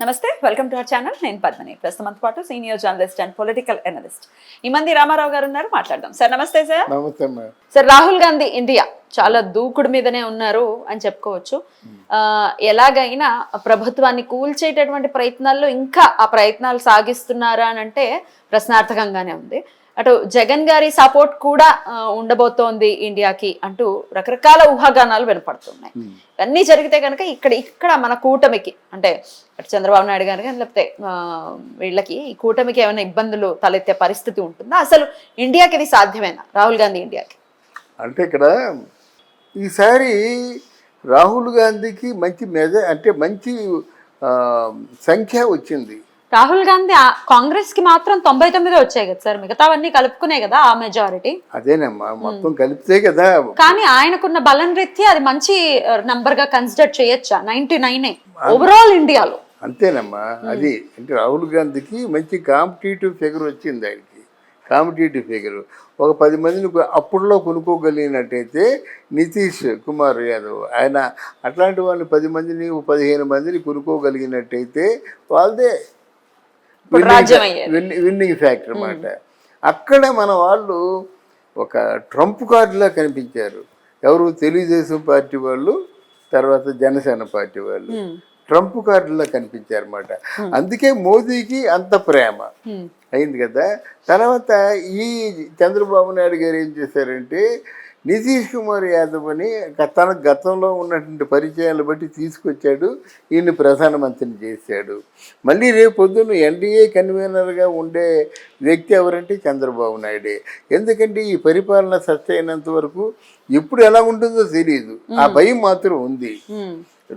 నమస్తే, welcome to our channel. నేను పద్మని. ప్రస్తుతంతో పాటు senior journalist and political analyst ఈ మంది రామారావు గారు ఉన్నారు. మాట్లాడదాం. సార్ నమస్తే. సార్ నమస్తే. సార్, రాహుల్ గాంధీ ఇండియా చాలా దూకుడు మీదనే ఉన్నారు అని చెప్పుకోవచ్చు. ఎలాగైనా ప్రభుత్వాన్ని కూల్చేటటువంటి ప్రయత్నాల్లో ఇంకా ఆ ప్రయత్నాలు సాగిస్తున్నారా అని అంటే ప్రశ్నార్థకంగానే ఉంది. అటు జగన్ గారి సపోర్ట్ కూడా ఉండబోతోంది ఇండియాకి అంటూ రకరకాల ఊహాగానాలు వినపడుతున్నాయి. ఇవన్నీ జరిగితే కనుక ఇక్కడ మన కూటమికి అంటే అటు చంద్రబాబు నాయుడు గారు కానీ లేకపోతే వీళ్ళకి ఈ కూటమికి ఏమైనా ఇబ్బందులు తలెత్తే పరిస్థితి ఉంటుందా? అసలు ఇండియాకి ఇది సాధ్యమేనా? రాహుల్ గాంధీ ఇండియాకి అంటే ఇక్కడ ఈసారి రాహుల్ గాంధీకి మంచి మంచి సంఖ్య వచ్చింది. రాహుల్ గాంధీ కాంగ్రెస్ కి మాత్రం 99 వచ్చాయి కదా సార్, మిగతావన్నీ కలుపుకునే కదా ఆ మెజారిటీ. అదేనమ్మా, మొత్తం కలిపితే కదా. కానీ ఆయనకున్న బలం రీత్యా అది మంచి నంబర్ గా కన్సిడర్ చేయొచ్చా? 99 ఓవరాల్ ఇండియాలో. అంతేనమ్మా, అది అంటే రాహుల్ గాంధీకి మంచి కాంపిటేటివ్ ఫిగర్ వచ్చింది. ఆయనకి కాంపిటేటివ్ ఫిగర్ ఒక 10 మందిని అప్పుడులో కొనుక్కోగలిగినట్టయితే నితీష్ కుమార్ యాదవ్ ఆయన అట్లాంటి వాళ్ళని 10 మందిని 15 మందిని కొనుక్కోగలిగినట్టయితే వాళ్ళదే విన్నింగ్ ఫ్యాక్టర్ అన్నమాట. అక్కడ మన వాళ్ళు ఒక ట్రంప్ కార్డులా కనిపించారు. ఎవరు? తెలుగుదేశం పార్టీ వాళ్ళు, తర్వాత జనసేన పార్టీ వాళ్ళు ట్రంప్ కార్డులా కనిపించారు అన్నమాట. అందుకే మోదీకి అంత ప్రేమ అయింది కదా. తర్వాత ఈ చంద్రబాబు నాయుడు గారు ఏం చేశారంటే నితీష్ కుమార్ యాదవ్ అని తన గతంలో ఉన్నటువంటి పరిచయాలు బట్టి తీసుకొచ్చాడు, ఈయన్ని ప్రధానమంత్రిని చేశాడు. మళ్ళీ రేపు పొద్దున్న ఎన్డీఏ కన్వీనర్గా ఉండే వ్యక్తి ఎవరంటే చంద్రబాబు నాయుడే. ఎందుకంటే ఈ పరిపాలన సస్తైనంత వరకు ఎప్పుడు ఎలా ఉంటుందో తెలియదు, ఆ భయం మాత్రం ఉంది.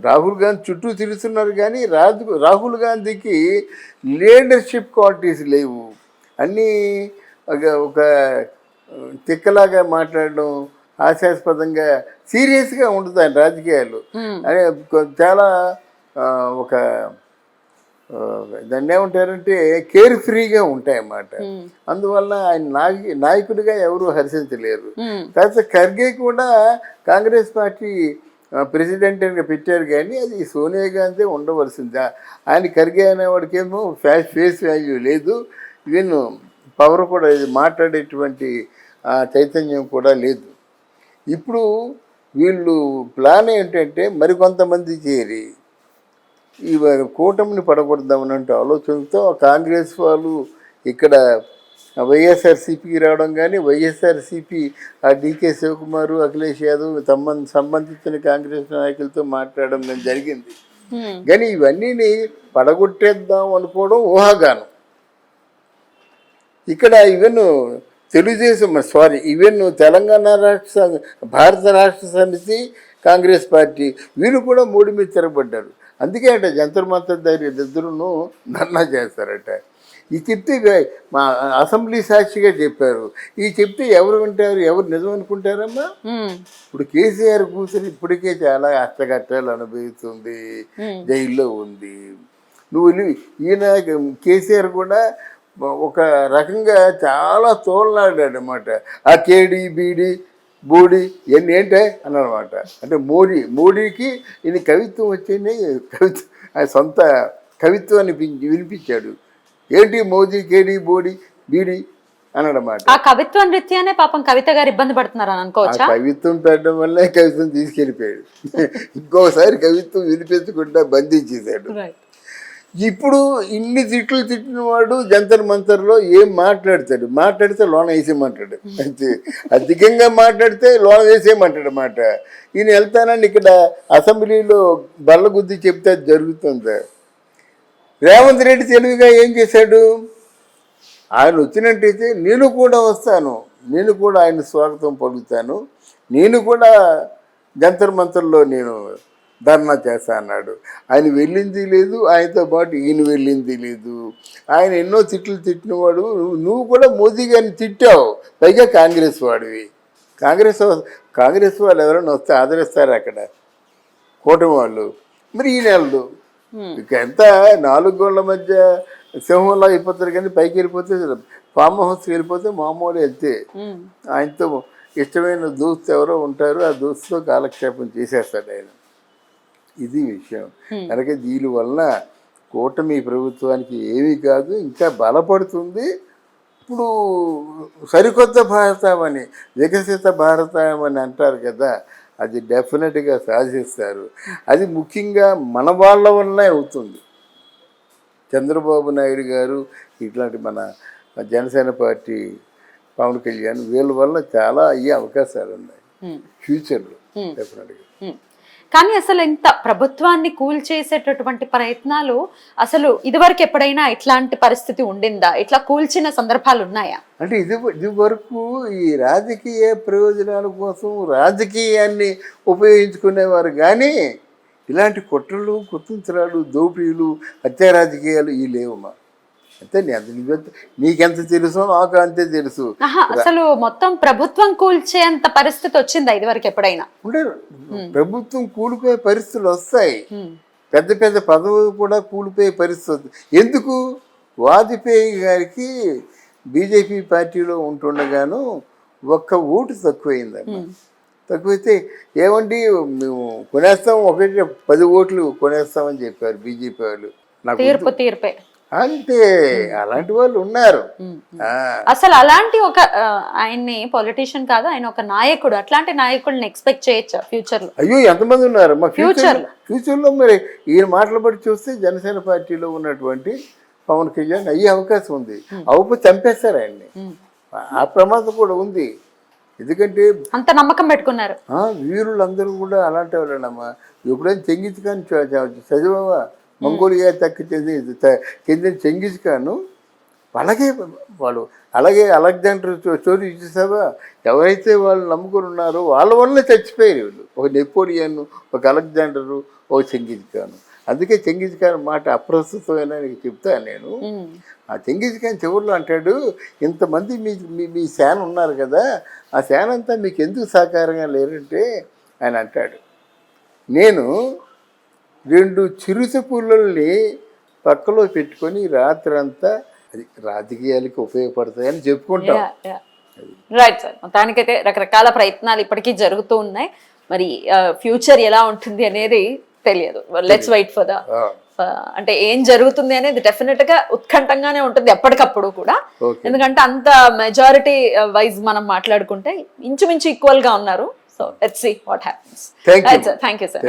రాహుల్ గాంధీ చుట్టూ తిరుగుతున్నారు కానీ రాహుల్ గాంధీకి లీడర్షిప్ క్వాలిటీస్ లేవు. అన్నీ ఒక తిక్కలాగా మాట్లాడడం, హాస్యాస్పదంగా సీరియస్గా ఉంటుంది ఆయన రాజకీయాలు. అనే చాలా ఒక దాన్ని ఏమంటారంటే కేర్ ఫ్రీగా ఉంటాయన్నమాట. అందువల్ల ఆయన నాయకుడిగా ఎవరు హర్షించలేరు. తర్వాత ఖర్గే కూడా కాంగ్రెస్ పార్టీ ప్రెసిడెంట్ అని పెట్టారు కానీ అది సోనియా గాంధీ ఉండవలసిందా. ఆయన ఖర్గే అనేవాడికేమో ఫేస్ వాల్యూ లేదు, ఈవెన్ పవర్ కూడా ఇది మాట్లాడేటువంటి చైతన్యం కూడా లేదు. ఇప్పుడు వీళ్ళు ప్లాన్ ఏంటంటే మరికొంతమంది చేరి ఈ కూటమిని పడగొడదామనంటే ఆలోచనతో కాంగ్రెస్ వాళ్ళు ఇక్కడ వైఎస్ఆర్సీపీకి రావడం కానీ వైఎస్ఆర్సీపీ డీకే శివకుమారు, అఖిలేష్ యాదవ్ సంబంధించిన కాంగ్రెస్ నాయకులతో మాట్లాడడం కానీ జరిగింది. కానీ ఇవన్నీ పడగొట్టేద్దాం అనుకోవడం ఊహాగానం. ఇక్కడ ఈవెన్ తెలంగాణ భారత రాష్ట్ర సమితి, కాంగ్రెస్ పార్టీ వీళ్ళు కూడా మూడు మీద తిరగబడ్డారు. అందుకే అంటే జంతర్ మంతర్ ఇద్దరును ధర్నా చేస్తారట. ఈ చెప్తే మా అసెంబ్లీ సాక్షిగా చెప్పారు. ఈ చెప్తే ఎవరు వింటారు, ఎవరు నిజం అనుకుంటారమ్మా? ఇప్పుడు కేసీఆర్ కూర్చొని ఇప్పటికే చాలా అష్టకష్టాలు అనుభవిస్తుంది, జైల్లో ఉంది. ఈయన కేసీఆర్ కూడా ఒక రకంగా చాలా తోలనాడాడు అన్నమాట. ఆ కేడి బీడి బోడి ఇవన్నీ ఏంటే అన్నమాట. అంటే మోడీకి ఈయన కవిత్వం వచ్చింది, ఆయన సొంత కవిత్వాన్ని వినిపించాడు. ఏంటి మోదీ కేడి బోడి బీడి అన్నమాట. ఆ కవిత్వం రీత్యానే పాపం కవిత గారు ఇబ్బంది పడుతున్నారు అని అనుకోవచ్చా? కవిత్వం పెట్టడం వల్లే కవిత్వం తీసుకెళ్ళిపోయాడు. ఇంకోసారి కవిత్వం వినిపించకుండా బంధించేశాడు. ఇప్పుడు ఇన్ని తిట్టిన వాడు జంతర్ మంతర్లో ఏం మాట్లాడితే లోన వేసేయమంటాడు. అంతే, అధికంగా మాట్లాడితే లోన వేసేయమంటాడు అన్నమాట. ఈయన వెళ్తానని ఇక్కడ అసెంబ్లీలో బల్లగుద్ది చెప్తే అది జరుగుతుంది. రేవంత్ రెడ్డి తెలివిగా ఏం చేశాడు? ఆయన వచ్చినట్టయితే నేను కూడా వస్తాను, నేను కూడా ఆయన స్వాగతం పలుకుతాను, నేను కూడా జంతర్ మంతర్లో నేను ధర్నా చేస్తా అన్నాడు. ఆయన వెళ్ళింది లేదు, ఆయనతో పాటు ఈయన వెళ్ళింది లేదు. ఆయన ఎన్నో తిట్టినవాడు. నువ్వు కూడా మోదీ గారిని తిట్టావు, పైగా కాంగ్రెస్ వాడివి. కాంగ్రెస్ వాళ్ళు ఎవరైనా వస్తే ఆదరిస్తారు అక్కడ కూటమి వాళ్ళు. మరి ఈ నెలలు ఇక ఎంత 4 గోళ్ల మధ్య సింహంలో అయిపోతారు. కానీ పైకి వెళ్ళిపోతే ఫామ్ హౌస్కి వెళ్ళిపోతే మామూలు వెళ్తే ఆయనతో ఇష్టమైన దోస్తు ఎవరో ఉంటారు, ఆ దోస్తుతో కాలక్షేపం చేసేస్తాడు ఆయన. ఇది విషయం. కనుక దీని వలన కూటమి ప్రభుత్వానికి ఏమీ కాదు, ఇంకా బలపడుతుంది. ఇప్పుడు సరికొత్త భారతం అని, వికసిత భారతం అని అంటారు కదా, అది డెఫినెట్గా సాధిస్తారు. అది ముఖ్యంగా మన వాళ్ళ వల్లనే అవుతుంది. చంద్రబాబు నాయుడు గారు, ఇట్లాంటి మన జనసేన పార్టీ పవన్ కళ్యాణ్, వీళ్ళ వల్ల చాలా అయ్యే అవకాశాలు ఉన్నాయి ఫ్యూచర్లో డెఫినెట్గా. కానీ అసలు ఇంత ప్రభుత్వాన్ని కూల్చేసేటటువంటి ప్రయత్నాలు అసలు ఇదివరకు ఎప్పుడైనా ఇట్లాంటి పరిస్థితి ఉండిందా? ఇట్లా కూల్చిన సందర్భాలు ఉన్నాయా? అంటే ఇది వరకు ఈ రాజకీయ ప్రయోజనాల కోసం రాజకీయాన్ని ఉపయోగించుకునేవారు, కానీ ఇలాంటి కుట్రలు, కుతంత్రాలు, దోపిడీలు, హత్యా రాజకీయాలు ఇవి లేవమ్మా. అంతే, నీకెంత తెలుసో నాకు అంతే తెలుసు. అసలు మొత్తం ప్రభుత్వం కూల్చేంత పరిస్థితి వచ్చిందా ఇదివరకు ఎప్పుడైనా? అంటే ప్రభుత్వం కూలిపోయే పరిస్థితులు వస్తాయి, పెద్ద పెద్ద పదవులు కూడా కూలిపోయే పరిస్థితి. ఎందుకు? వాజ్పేయి గారికి బీజేపీ పార్టీలో ఉంటుండగాను ఒక్క ఓటు తక్కువైందమ్మా. తక్కువైతే ఏమండి మేము కొనేస్తాం, 10 ఓట్లు కొనేస్తామని చెప్పారు బీజేపీ వాళ్ళు. నాకు తీర్పే అంతే, అలాంటి వాళ్ళు ఉన్నారు. అసలు అలాంటి ఒక ఆయన్ని పొలిటీషియన్ కాదు, ఆయన ఒక నాయకుడు, అట్లాంటి నాయకుడిని ఎక్స్పెక్ట్ చేయొచ్చా ఫ్యూచర్ లో? అయ్యో, ఎంతమంది ఉన్నారు మా ఫ్యూచర్లో. మరి ఈయన మాటలు బట్టి చూస్తే జనసేన పార్టీలో ఉన్నటువంటి పవన్ కళ్యాణ్ అయ్యే అవకాశం ఉంది. అవపు చంపేస్తారు ఆయన్ని, ఆ ప్రమాదం కూడా ఉంది. ఎందుకంటే అంత నమ్మకం పెట్టుకున్నారు వీరులందరూ కూడా అలాంటి వాళ్ళనమ్మా. ఎప్పుడైనా చెంగిజ్ ఖాన్ చదివావా? మంగోలియా చెందిన చెంగిజ్ ఖాన్ అలాగే అలెగ్జాండర్ స్టోరీ చూసావా? ఎవరైతే వాళ్ళు నమ్ముకుని ఉన్నారో వాళ్ళ వల్లే చచ్చిపోయారు వీళ్ళు. ఒక నెపోలియన్, ఒక అలెగ్జాండరు, ఒక చెంగిజ్ ఖాన్. అందుకే చెంగిజ్ ఖాన్ మాట అప్రస్తుతమైన నీకు చెప్తాను నేను. ఆ చెంగిజ్ ఖాన్ చివరిలో అంటాడు, ఇంతమంది మీ సేన ఉన్నారు కదా, ఆ సేన అంతా మీకు ఎందుకు సహకారంగా లేరంటే ఆయన అంటాడు, నేను 2 చిరుత పుల్లల్ని పక్కలో పెట్టుకొని రాత్రంతా అది రాజకీయాలకు ఉపయోగపడతాయని చెప్పుకుంటాం. రైట్ సార్, మొత్తానికైతే రకరకాల ప్రయత్నాలు ఇప్పటికీ జరుగుతూ ఉన్నాయి. మరి ఫ్యూచర్ ఎలా ఉంటుంది అనేది తెలియదు. లెట్స్ వెయిట్ ఫర్ ద అంటే ఏం జరుగుతుంది అనేది డెఫినెట్ గా ఉత్కంఠంగానే ఉంటుంది ఎప్పటికప్పుడు కూడా. ఎందుకంటే అంత మెజారిటీ వైజ్ మనం మాట్లాడుకుంటే ఇంచుమించు ఈక్వల్ గా ఉన్నారు. So let's see what happens. Thank you sir.